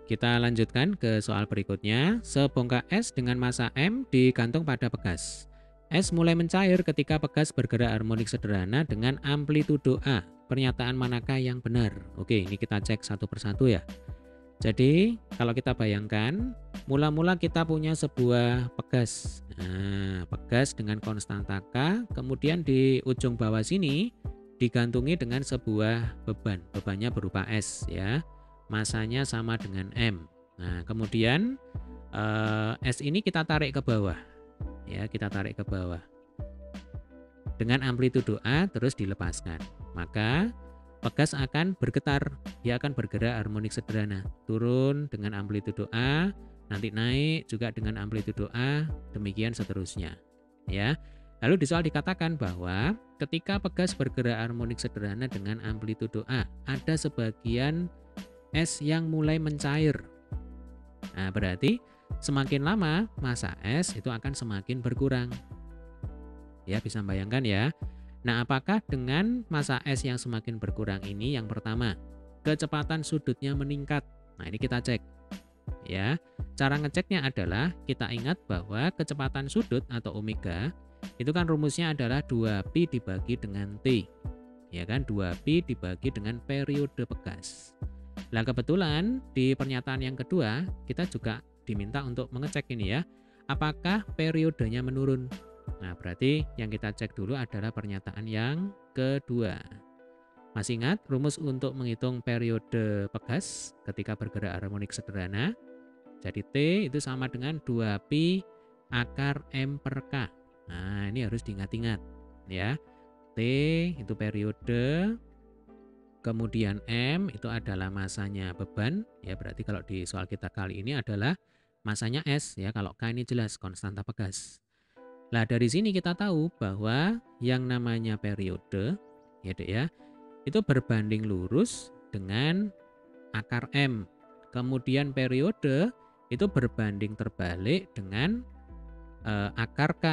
Kita lanjutkan ke soal berikutnya. Sebongkah es dengan massa M digantung pada pegas. Es mulai mencair ketika pegas bergerak harmonik sederhana dengan amplitudo A. Pernyataan manakah yang benar? Oke, ini kita cek satu persatu ya. Jadi, kalau kita bayangkan, mula-mula kita punya sebuah pegas. Nah, pegas dengan konstanta K, kemudian di ujung bawah sini digantungi dengan sebuah beban. Bebannya berupa S ya. Masanya sama dengan M. Nah, kemudian S ini kita tarik ke bawah. Ya, kita tarik ke bawah. Dengan amplitudo A terus dilepaskan. Maka pegas akan bergetar, dia akan bergerak harmonik sederhana, turun dengan amplitudo A, nanti naik juga dengan amplitudo A, demikian seterusnya. Ya. Lalu di soal dikatakan bahwa ketika pegas bergerak harmonik sederhana dengan amplitudo A, ada sebagian es yang mulai mencair. Nah, berarti semakin lama massa es itu akan semakin berkurang. Ya, bisa bayangkan ya. Nah, apakah dengan massa es yang semakin berkurang ini yang pertama, kecepatan sudutnya meningkat? Nah, ini kita cek. Ya, cara ngeceknya adalah kita ingat bahwa kecepatan sudut atau omega itu kan rumusnya adalah 2pi dibagi dengan T. Ya kan, 2pi dibagi dengan periode pegas. Nah, kebetulan di pernyataan yang kedua kita juga diminta untuk mengecek ini ya, apakah periodenya menurun. Nah, berarti yang kita cek dulu adalah pernyataan yang kedua. Masih ingat rumus untuk menghitung periode pegas ketika bergerak harmonik sederhana? Jadi T itu sama dengan 2pi akar M per K. Nah, ini harus diingat-ingat ya. T itu periode, kemudian M itu adalah masanya beban, ya berarti kalau di soal kita kali ini adalah masanya S ya, kalau K ini jelas konstanta pegas. Nah, dari sini kita tahu bahwa yang namanya periode ya Dek ya, itu berbanding lurus dengan akar M. Kemudian periode itu berbanding terbalik dengan akar K.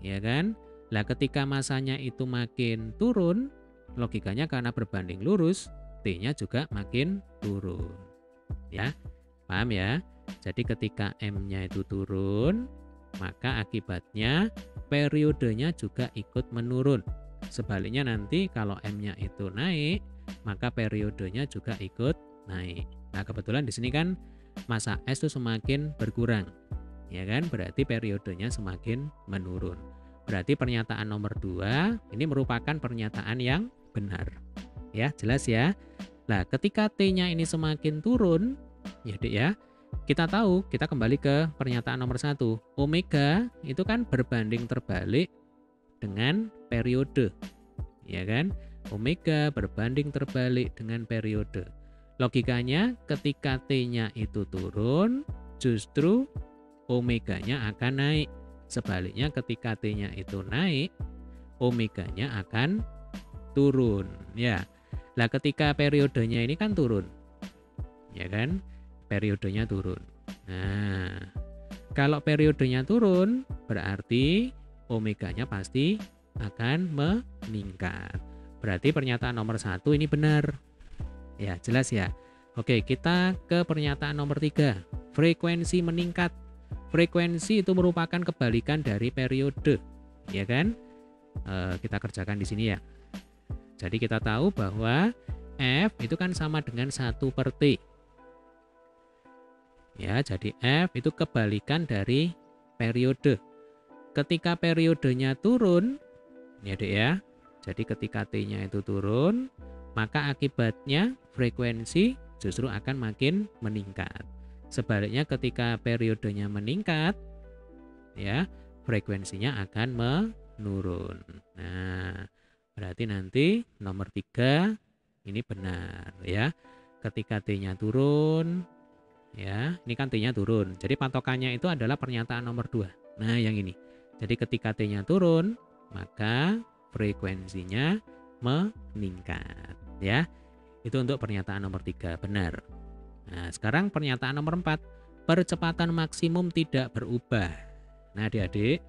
Ya kan? Nah, ketika masanya itu makin turun, logikanya karena berbanding lurus, T-nya juga makin turun. Ya, paham ya? Jadi ketika M-nya itu turun, maka akibatnya periodenya juga ikut menurun. Sebaliknya nanti kalau M-nya itu naik, maka periodenya juga ikut naik. Nah, kebetulan di sini kan massa S itu semakin berkurang. Ya kan? Berarti periodenya semakin menurun. Berarti pernyataan nomor 2 ini merupakan pernyataan yang benar. Ya, jelas ya. Nah, ketika T-nya ini semakin turun, ya Dek ya, kita tahu, kita kembali ke pernyataan nomor 1. Omega itu kan berbanding terbalik dengan periode. Ya kan? Omega berbanding terbalik dengan periode. Logikanya ketika T-nya itu turun, justru omeganya akan naik. Sebaliknya ketika T-nya itu naik, omeganya akan turun. Ya. Nah, ketika periodenya ini kan turun. Ya kan? Periodenya turun. Nah, kalau periodenya turun, berarti omeganya pasti akan meningkat. Berarti pernyataan nomor 1 ini benar. Ya, jelas ya. Oke, kita ke pernyataan nomor 3. Frekuensi meningkat. Frekuensi itu merupakan kebalikan dari periode. Ya kan? Kita kerjakan di sini ya. Jadi kita tahu bahwa F itu kan sama dengan 1/T. Ya, jadi F itu kebalikan dari periode. Ketika periodenya turun, ya Dek ya. Jadi ketika T-nya itu turun, maka akibatnya frekuensi justru akan makin meningkat. Sebaliknya ketika periodenya meningkat, ya, frekuensinya akan menurun. Nah, berarti nanti nomor 3 ini benar ya. Ketika T-nya turun, ya, ini kan T-nya turun. Jadi patokannya itu adalah pernyataan nomor 2. Nah, yang ini. Jadi ketika T-nya turun, maka frekuensinya meningkat, ya. Itu untuk pernyataan nomor 3, benar. Nah, sekarang pernyataan nomor 4. Percepatan maksimum tidak berubah. Nah, adik-adik,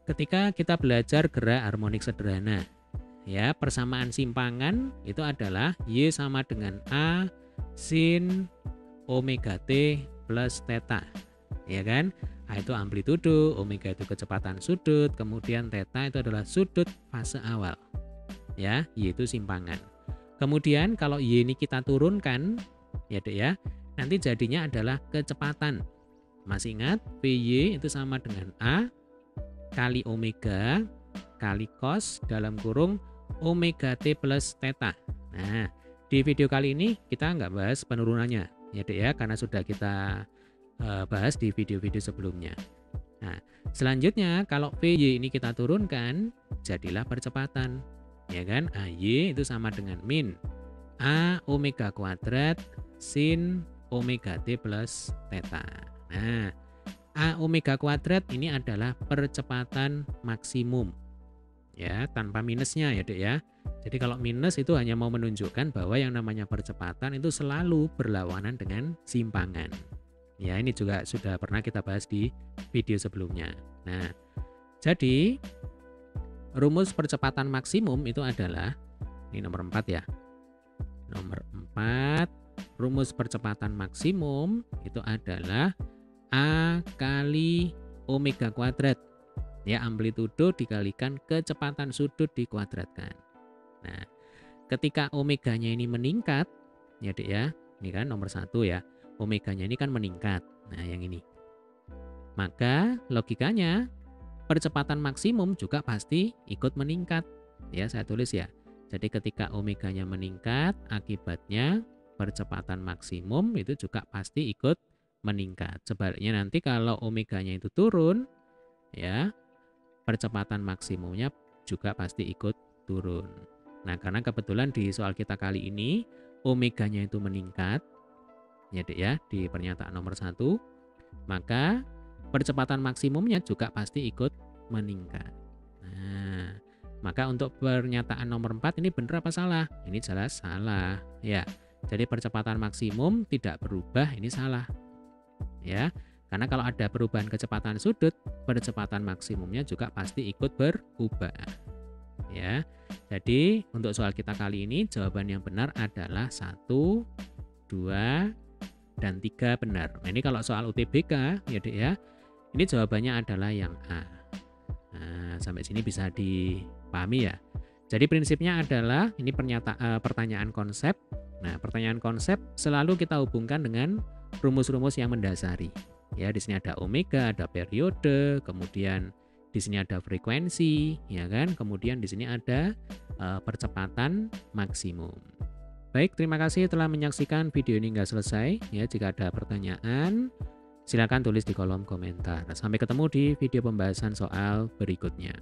ketika kita belajar gerak harmonik sederhana, ya, persamaan simpangan itu adalah Y sama dengan A sin omega T plus theta. Ya kan? A itu amplitudo, omega itu kecepatan sudut, kemudian theta itu adalah sudut fase awal. Ya, Y itu simpangan. Kemudian kalau Y ini kita turunkan, ya Dek ya, nanti jadinya adalah kecepatan. Masih ingat, PY itu sama dengan A kali omega kali cos dalam kurung omega T plus theta. Nah, di video kali ini kita nggak bahas penurunannya, ya Dek ya, karena sudah kita bahas di video-video sebelumnya. Nah, selanjutnya kalau VY ini kita turunkan, jadilah percepatan. Ya kan? AY itu sama dengan min A omega kuadrat sin omega T plus theta. Nah, A omega kuadrat ini adalah percepatan maksimum. Ya, tanpa minusnya ya Dek ya. Jadi kalau minus itu hanya mau menunjukkan bahwa yang namanya percepatan itu selalu berlawanan dengan simpangan. Ya, ini juga sudah pernah kita bahas di video sebelumnya. Nah, jadi rumus percepatan maksimum itu adalah, ini nomor 4 ya. Nomor 4, rumus percepatan maksimum itu adalah A kali omega kuadrat. Ya, amplitudo dikalikan kecepatan sudut dikuadratkan. Nah, ketika omeganya ini meningkat, ya Dek ya, ini kan nomor 1 ya. Omeganya ini kan meningkat. Nah, yang ini. Maka logikanya percepatan maksimum juga pasti ikut meningkat. Ya, saya tulis ya. Jadi ketika omeganya meningkat, akibatnya percepatan maksimum itu juga pasti ikut meningkat. Sebaliknya nanti kalau omeganya itu turun, ya, percepatan maksimumnya juga pasti ikut turun. Nah, karena kebetulan di soal kita kali ini omeganya itu meningkat, ya Dek ya, di pernyataan nomor 1, maka percepatan maksimumnya juga pasti ikut meningkat. Nah, maka untuk pernyataan nomor 4 ini benar apa salah? Ini jelas salah. Ya, jadi percepatan maksimum tidak berubah, ini salah. Ya, karena kalau ada perubahan kecepatan sudut, percepatan maksimumnya juga pasti ikut berubah. Ya, jadi untuk soal kita kali ini jawaban yang benar adalah 1, 2, dan 3 benar. Nah, ini kalau soal UTBK ya Dek ya, ini jawabannya adalah yang A. Nah, sampai sini bisa dipahami ya. Jadi prinsipnya adalah ini pertanyaan konsep. Nah, pertanyaan konsep selalu kita hubungkan dengan rumus-rumus yang mendasari. Ya, di sini ada omega, ada periode, kemudian di sini ada frekuensi, ya kan? Kemudian di sini ada percepatan maksimum. Baik, terima kasih telah menyaksikan video ini hingga selesai. Ya, jika ada pertanyaan, silakan tulis di kolom komentar. Sampai ketemu di video pembahasan soal berikutnya.